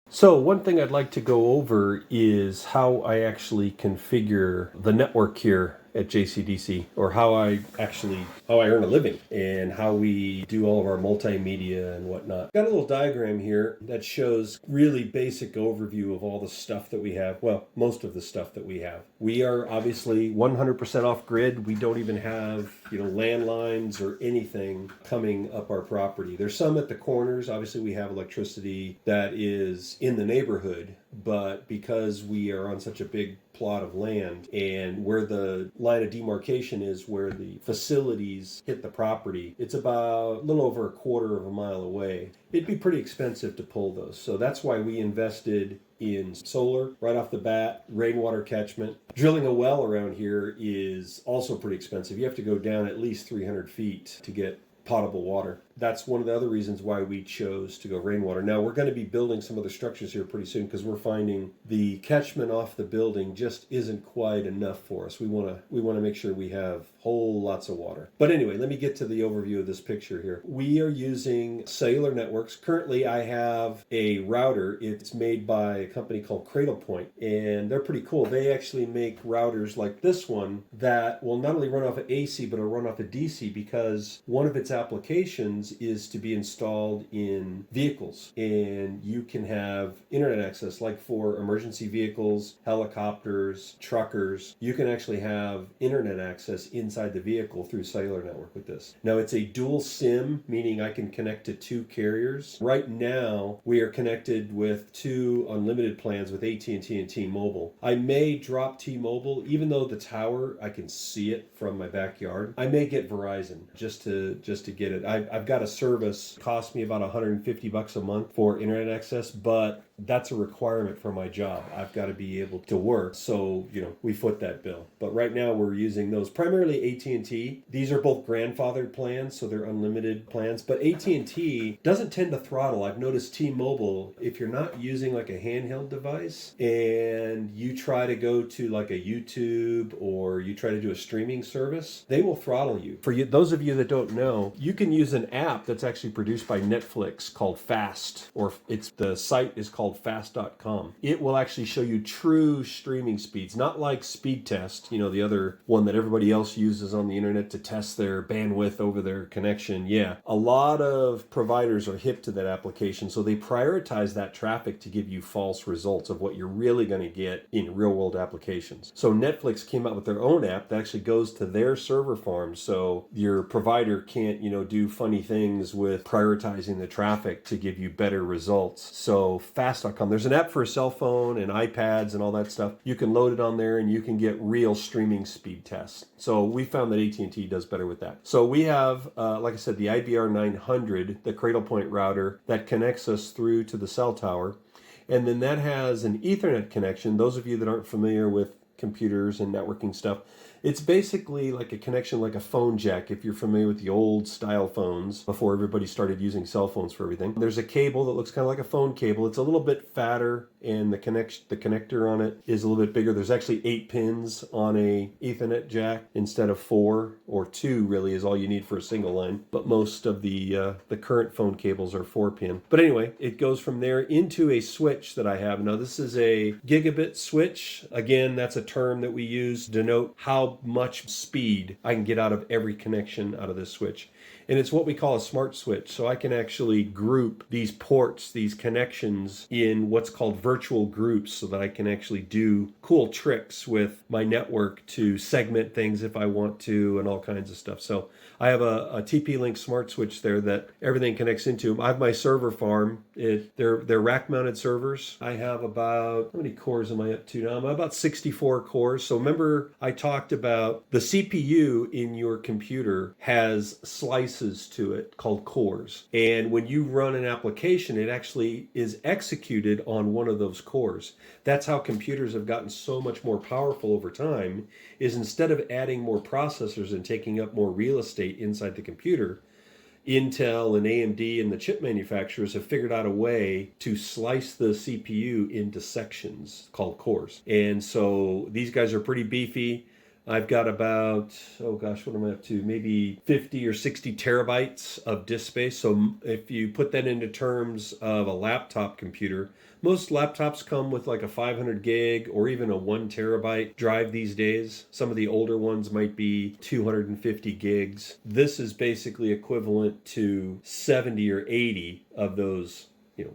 So one thing I'd like to go over is how I actually configure the network here at JCDC, or how I earn a living and how we do all of our multimedia and whatnot. Got a little diagram here that shows really basic overview of all the stuff that we have. Well, most of the stuff that we have. We are obviously 100% off grid. We don't even have, landlines or anything coming up our property. There's some at the corners. Obviously we have electricity that is in the neighborhood, but because we are on such a big plot of land and where the line of demarcation is where the facilities hit the property, it's about a little over a quarter of a mile away. It'd be pretty expensive to pull those. So that's why we invested in solar right off the bat, rainwater catchment. Drilling a well around here is also pretty expensive. You have to go down at least 300 feet to get potable water. That's one of the other reasons why we chose to go rainwater. Now we're going to be building some other structures here pretty soon because we're finding the catchment off the building just isn't quite enough for us. We want to make sure we have whole lots of water. But anyway, let me get to the overview of this picture here. We are using cellular networks. Currently I have a router. It's made by a company called Cradlepoint, and they're pretty cool. They actually make routers like this one that will not only run off of AC but will run off of DC, because one of its applications is to be installed in vehicles, and you can have internet access like for emergency vehicles, helicopters, truckers. You can actually have internet access inside the vehicle through cellular network with this. Now it's a dual SIM, meaning I can connect to two carriers. Right now we are connected with two unlimited plans with AT&T and T-Mobile. I may drop T-Mobile, even though the tower I can see it from my backyard. I may get Verizon just to get it. I've got a service, cost me about $150 a month for internet access, but that's a requirement for my job. I've got to be able to work, so we foot that bill. But right now we're using those primarily AT&T. These are both grandfathered plans, so they're unlimited plans. But AT&T doesn't tend to throttle. I've noticed T-Mobile, if you're not using like a handheld device and you try to go to like a YouTube or you try to do a streaming service, they will throttle you. For you, those of you that don't know, you can use an app that's actually produced by Netflix called Fast, or the site is called fast.com. It will actually show you true streaming speeds, not like Speed Test, the other one that everybody else uses on the internet to test their bandwidth over their connection. Yeah, a lot of providers are hip to that application, so they prioritize that traffic to give you false results of what you're really going to get in real world applications. So Netflix came out with their own app that actually goes to their server farms, so your provider can't, do funny things with prioritizing the traffic to give you better results. So fast.com, there's an app for a cell phone and iPads and all that stuff. You can load it on there and you can get real streaming speed tests. So we found that AT&T does better with that. So we have, like I said, the IBR 900, the Cradlepoint router that connects us through to the cell tower. And then that has an Ethernet connection. Those of you that aren't familiar with computers and networking stuff, it's basically like a connection like a phone jack, if you're familiar with the old style phones before everybody started using cell phones for everything. There's a cable that looks kind of like a phone cable. It's a little bit fatter, and the connector on it is a little bit bigger. There's actually 8 pins on a Ethernet jack instead of 4, or 2 really is all you need for a single line. But most of the current phone cables are 4 pin. But anyway, it goes from there into a switch that I have. Now this is a gigabit switch. Again, that's a term that we use to denote how much speed I can get out of every connection out of this switch. And it's what we call a smart switch. So I can actually group these ports, these connections, in what's called virtual groups, so that I can actually do cool tricks with my network to segment things if I want to, and all kinds of stuff. So I have a TP-Link smart switch there that everything connects into. I have my server farm. They're rack-mounted servers. I have about, how many cores am I up to now? I'm about 64 cores. So remember I talked about the CPU in your computer has slices to it called cores. And when you run an application, it actually is executed on one of those cores. That's how computers have gotten so much more powerful over time, is instead of adding more processors and taking up more real estate inside the computer, Intel and AMD and the chip manufacturers have figured out a way to slice the CPU into sections called cores. And so these guys are pretty beefy. I've got about, oh gosh, what am I up to? Maybe 50 or 60 terabytes of disk space. So if you put that into terms of a laptop computer, most laptops come with like a 500 gig or even a 1 terabyte drive these days. Some of the older ones might be 250 gigs. This is basically equivalent to 70 or 80 of those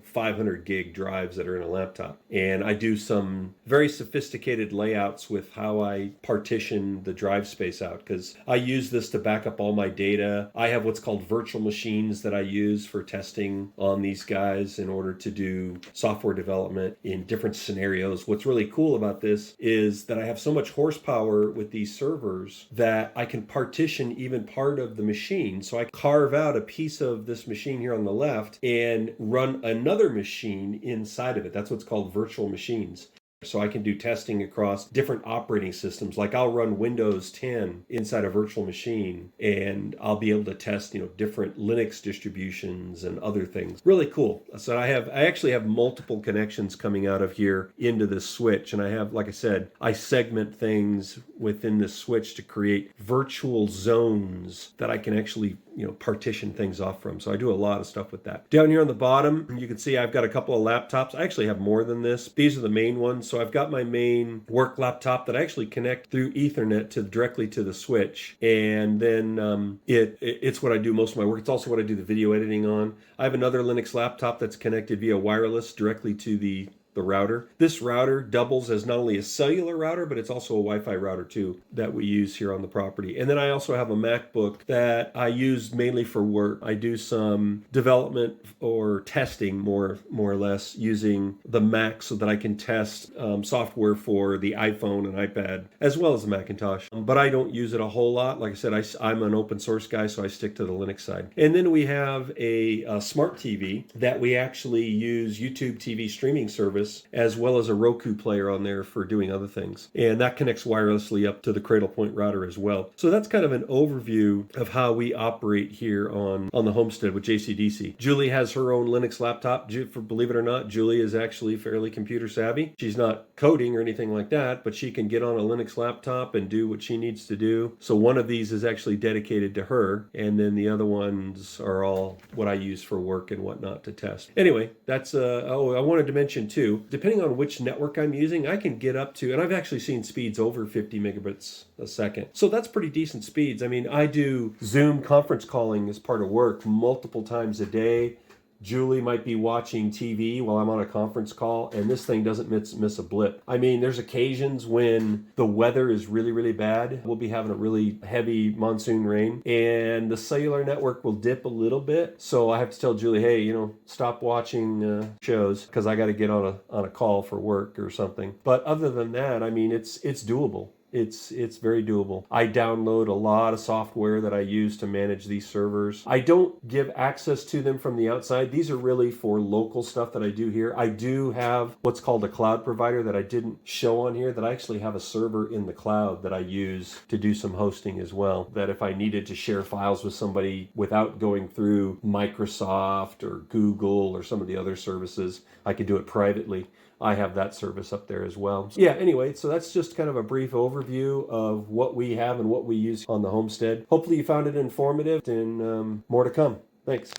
500 gig drives that are in a laptop. And I do some very sophisticated layouts with how I partition the drive space out, because I use this to back up all my data. I have what's called virtual machines that I use for testing on these guys in order to do software development in different scenarios. What's really cool about this is that I have so much horsepower with these servers that I can partition even part of the machine. So I carve out a piece of this machine here on the left and run another machine inside of it. That's what's called virtual machines. So I can do testing across different operating systems. Like I'll run Windows 10 inside a virtual machine, and I'll be able to test, different Linux distributions and other things. Really cool. So I actually have multiple connections coming out of here into this switch. And I have, like I said, I segment things within this switch to create virtual zones that I can actually, partition things off from. So I do a lot of stuff with that. Down here on the bottom, you can see I've got a couple of laptops. I actually have more than this. These are the main ones. So I've got my main work laptop that I actually connect through Ethernet directly to the switch. And then it's what I do most of my work. It's also what I do the video editing on. I have another Linux laptop that's connected via wireless directly to the router. This router doubles as not only a cellular router, but it's also a Wi-Fi router too that we use here on the property. And then I also have a MacBook that I use mainly for work. I do some development or testing more or less using the Mac so that I can test software for the iPhone and iPad as well as the Macintosh. But I don't use it a whole lot. Like I said, I'm an open source guy, so I stick to the Linux side. And then we have a smart TV that we actually use YouTube TV streaming service as well as a Roku player on there for doing other things. And that connects wirelessly up to the Cradlepoint router as well. So that's kind of an overview of how we operate here on the homestead with JCDC. Julie has her own Linux laptop. Believe it or not, Julie is actually fairly computer savvy. She's not coding or anything like that, but she can get on a Linux laptop and do what she needs to do. So one of these is actually dedicated to her, and then the other ones are all what I use for work and whatnot to test. Anyway, that's I wanted to mention too, depending on which network I'm using, I can get up to, and I've actually seen speeds over 50 megabits a second. So that's pretty decent speeds. I mean, I do Zoom conference calling as part of work multiple times a day. Julie might be watching TV while I'm on a conference call, and this thing doesn't miss a blip. I mean, there's occasions when the weather is really, really bad. We'll be having a really heavy monsoon rain, and the cellular network will dip a little bit. So I have to tell Julie, hey, stop watching shows because I got to get on a call for work or something. But other than that, I mean, it's doable. It's very doable. I download a lot of software that I use to manage these servers. I don't give access to them from the outside. These are really for local stuff that I do here. I do have what's called a cloud provider that I didn't show on here, that I actually have a server in the cloud that I use to do some hosting as well. That if I needed to share files with somebody without going through Microsoft or Google or some of the other services, I could do it privately. I have that service up there as well. Yeah, anyway, so that's just kind of a brief overview of what we have and what we use on the homestead. Hopefully you found it informative, and more to come. Thanks.